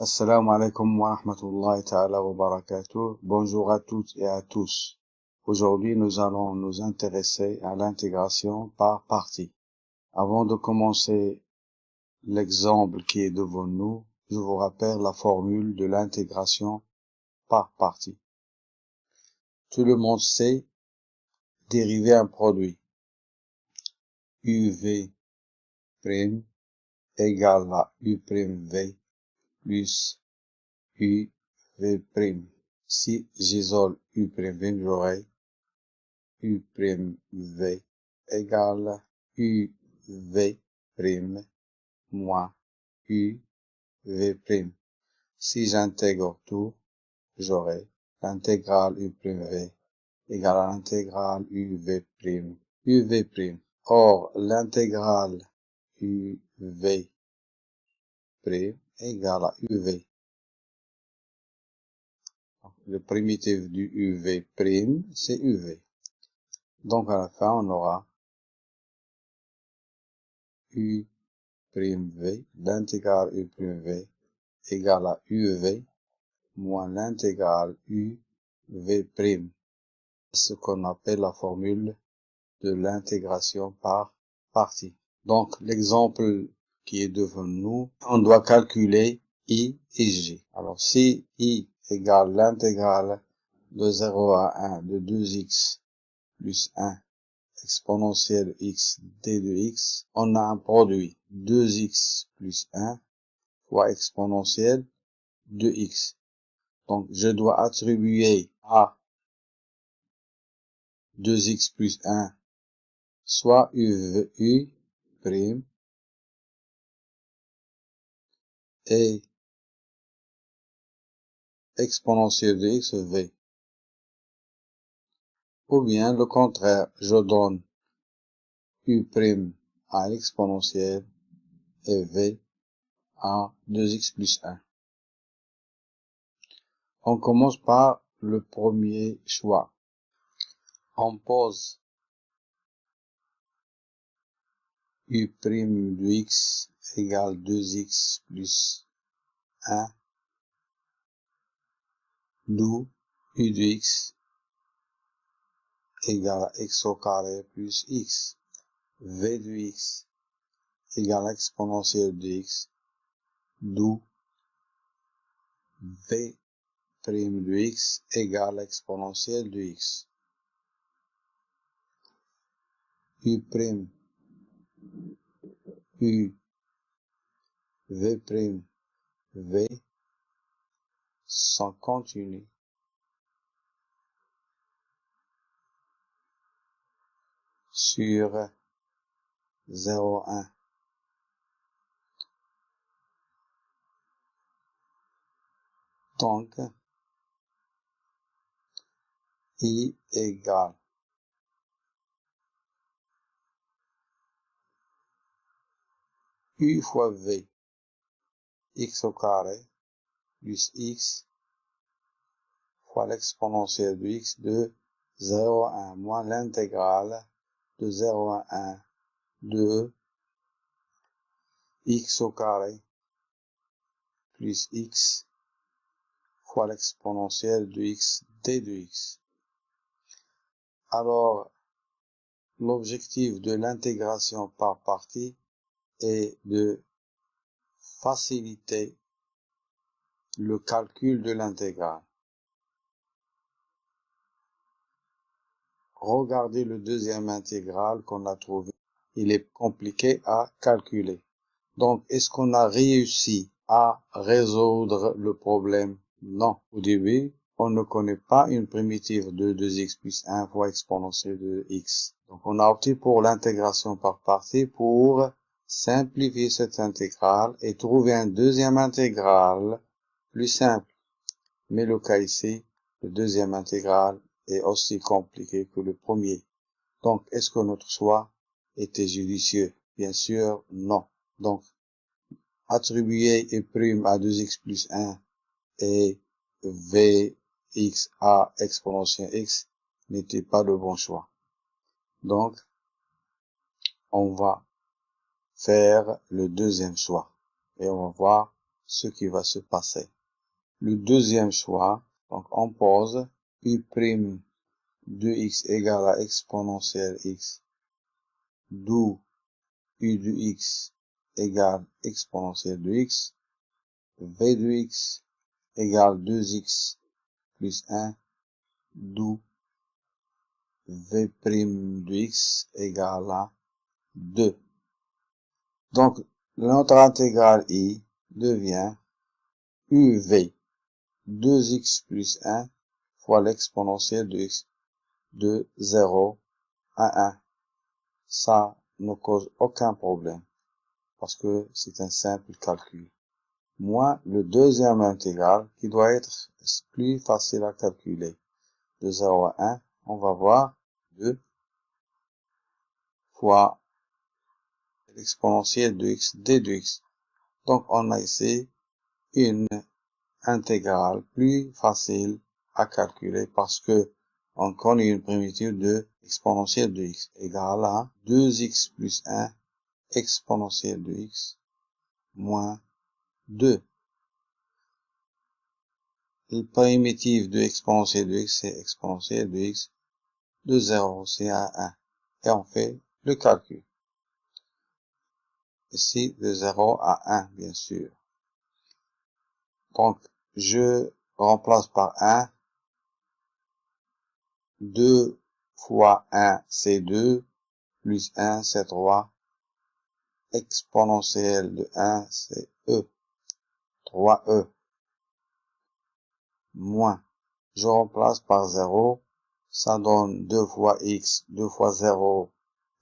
Assalamu alaikum wa rahmatullahi ta'ala wa barakatuh. Bonjour à toutes et à tous. Aujourd'hui, nous allons nous intéresser à l'intégration par parties. Avant de commencer l'exemple qui est devant nous, je vous rappelle la formule de l'intégration par parties. Tout le monde sait dériver un produit. UV' égale à U'V plus UV'. Si j'isole U'V, j'aurai U'V égale UV' moins UV'. Si j'intègre tout, j'aurai l'intégrale U'V égale à l'intégrale UV'. Or, l'intégrale UV' égale à UV. Le primitif du UV', c'est UV. Donc, à la fin, on aura U', l'intégrale U'V égale à UV moins l'intégrale UV'. Ce qu'on appelle la formule de l'intégration par partie. Donc, l'exemple qui est devant nous, on doit calculer I et J. Alors, si I égale l'intégrale de 0 à 1 de 2x plus 1 exponentielle x d de x, on a un produit 2x plus 1 fois exponentielle de x. Donc, je dois attribuer à 2x plus 1 soit U', et exponentielle de x, v. Ou bien, le contraire, je donne U' à l'exponentielle et v à 2x plus 1. On commence par le premier choix. On pose U' de x égale 2x plus 1, d'où U de x égale à x au carré plus x. V de x égale à exponentielle de x, d'où V' de x égale à exponentielle de x. U', U, V', V sont continus sur 0, 1. Donc, I égale U fois V, x au carré, plus x fois l'exponentielle de x de 0 à 1, moins l'intégrale de 0 à 1 de x au carré, plus x fois l'exponentielle de x d de x. Alors, l'objectif de l'intégration par partie est de faciliter le calcul de l'intégrale. Regardez le deuxième intégral qu'on a trouvé. Il est compliqué à calculer. Donc, est-ce qu'on a réussi à résoudre le problème? Non. Au début, on ne connaît pas une primitive de 2x plus 1 fois exponentielle de x. Donc, on a opté pour l'intégration par partie pour simplifier cette intégrale et trouver un deuxième intégral plus simple. Mais le cas ici, le deuxième intégral est aussi compliqué que le premier. Donc, est-ce que notre choix était judicieux? Bien sûr, non. Donc, attribuer U' à 2x plus 1 et Vx à exponentielle x n'était pas le bon choix. Donc, on va faire le deuxième choix et on va voir ce qui va se passer. Le deuxième choix, donc on pose u' de x égale à exponentielle x, d'où u de x égale exponentielle de x, v de x égale 2x plus 1, d'où v' de x égale à 2. Donc, notre intégrale i devient uv 2x plus 1 fois l'exponentielle de x de 0 à 1. Ça ne cause aucun problème parce que c'est un simple calcul. Moins le deuxième intégral qui doit être plus facile à calculer. De 0 à 1, on va voir 2 fois l'exponentielle de x d de x. Donc on a ici une intégrale plus facile à calculer parce que on connaît une primitive de exponentielle de x égale à 2x plus 1 exponentielle de x moins 2. La primitive de exponentielle de x, c'est exponentielle de x de 0, c'est à 1. Et on fait le calcul. Ici, de 0 à 1, bien sûr. Donc, je remplace par 1. 2 fois 1, c'est 2, plus 1, c'est 3. Exponentielle de 1, c'est e. 3e. Moins. Je remplace par 0. Ça donne 2 fois x, 2 fois 0,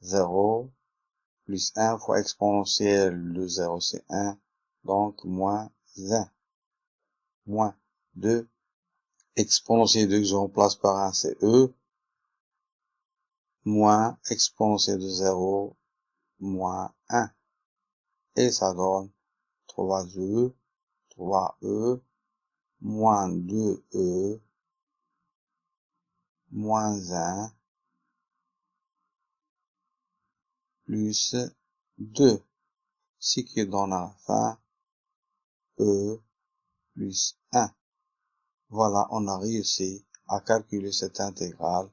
0. Plus 1 fois exponentielle de 0, c'est 1. Donc, moins 1. Moins 2. Exponentielle de x, je remplace par 1, c'est e. Moins exponentielle de 0, moins 1. Et ça donne 3e, 3e, moins 2e, moins 1, plus 2. Ce qui donne à la fin e plus 1. Voilà, on a réussi à calculer cette intégrale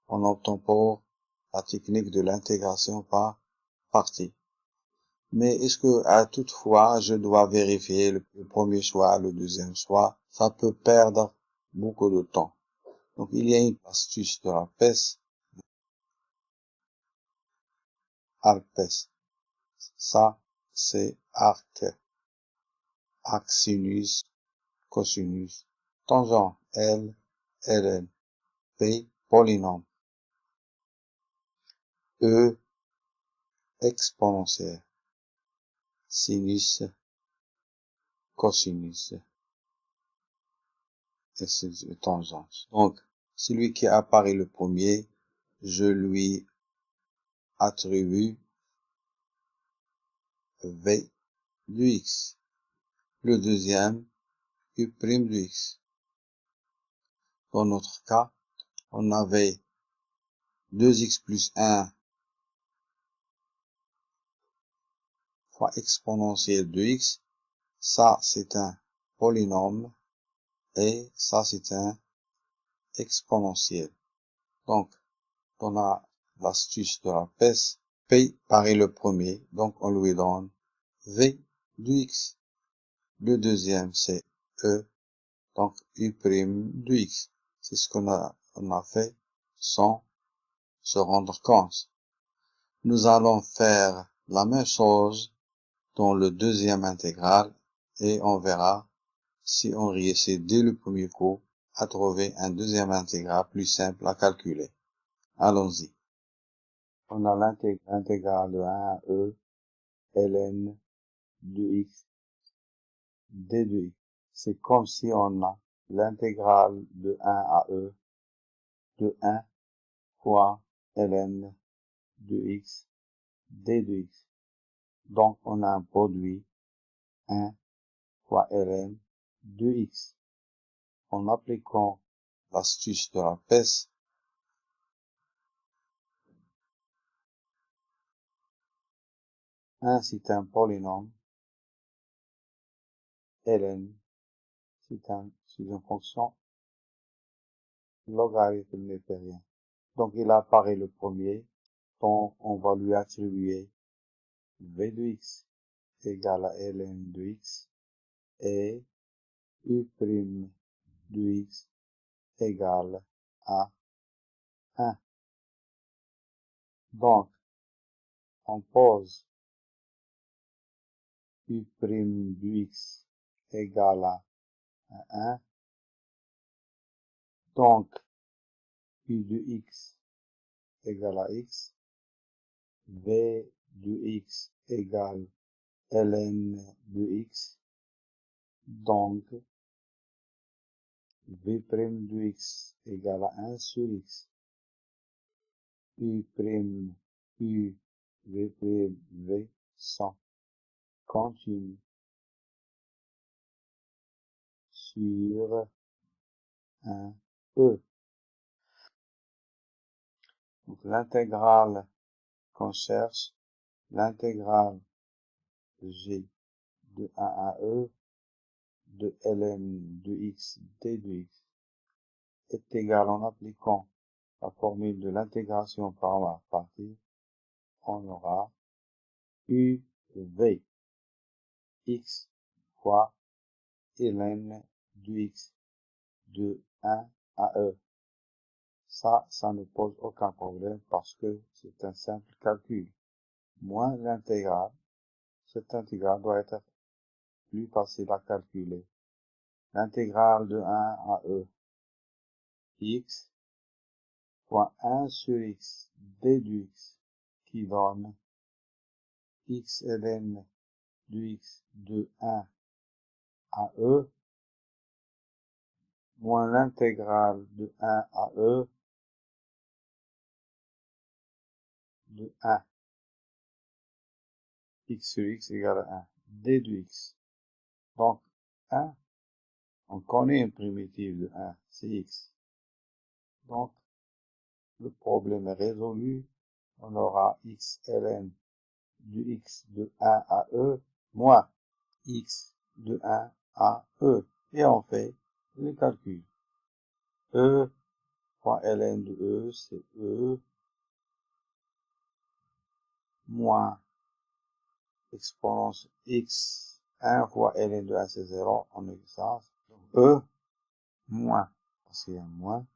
en optant pour la technique de l'intégration par partie. Mais est-ce que, toutefois, je dois vérifier le premier choix, le deuxième choix? Ça peut perdre beaucoup de temps. Donc, il y a une astuce de la PES, ARC-PES. Ça, c'est arc, sinus, cosinus, tangent, L, ln, P, polynôme, E, exponentielle, sinus, cosinus, et c'est tangente. Donc, celui qui apparaît le premier, je lui attribue v de x. Le deuxième, u' de x. Dans notre cas, on avait 2x plus 1 fois exponentielle de x. Ça, c'est un polynôme. Et ça, c'est un exponentiel. Donc, on a l'astuce de la PES. P paraît le premier, donc on lui donne v de x. Le deuxième, c'est e, donc u' de x. C'est ce qu'on a fait sans se rendre compte. Nous allons faire la même chose dans le deuxième intégral et on verra si on réussit dès le premier coup à trouver un deuxième intégral plus simple à calculer. Allons-y. On a l'intégrale de 1 à e, ln de x, d de x. C'est comme si on a l'intégrale de 1 à e de 1 fois ln de x, d de x. Donc, on a un produit 1 fois ln de x. En appliquant l'astuce de la PES, 1 c'est un polynôme ln, c'est une fonction logarithme népérien. Donc il apparaît le premier, donc on va lui attribuer v de x égale à ln de x et u' de x égale à 1. Donc, on pose u' de x égale à 1. Donc, u de x égale à x. V de x égale ln de x. Donc, v' de x égale à 1 sur x. U', U, v' sont continus sur un E. Donc, l'intégrale qu'on cherche, l'intégrale g de 1 à E de ln de x d de x est égal, en appliquant la formule de l'intégration par la partie, on aura u v x fois ln de x de 1 à E. Ça ne pose aucun problème parce que c'est un simple calcul. Moins l'intégrale, cette intégrale doit être plus facile à calculer. L'intégrale de 1 à E, x fois 1 sur x d de x qui donne x ln de x de 1 à E moins l'intégrale de 1 à E de 1. X sur x égale à 1. D de x. Donc, 1, on connaît une primitive de 1, c'est x. Donc, le problème est résolu. On aura x ln de x de 1 à E moins x de 1 à E. Et on fait le calcul. E fois ln de E, c'est E moins exponence x 1 fois ln de 1, c'est 0 en existence. E moins, parce qu'il y a un moins,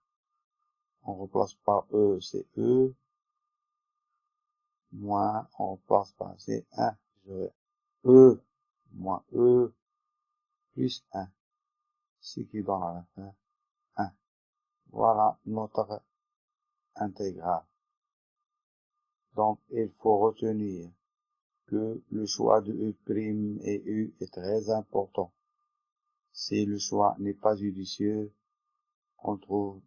on remplace par E, c'est E, moins, on remplace par c'est 1. J'aurai E moins E plus 1, ce qui donne à la fin 1. Voilà notre intégrale. Donc, il faut retenir que le choix de E' et U est très important. Si le choix n'est pas judicieux, on trouve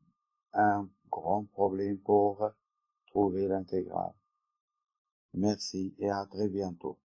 un grand problème pour trouver l'intégrale. Merci et à très bientôt.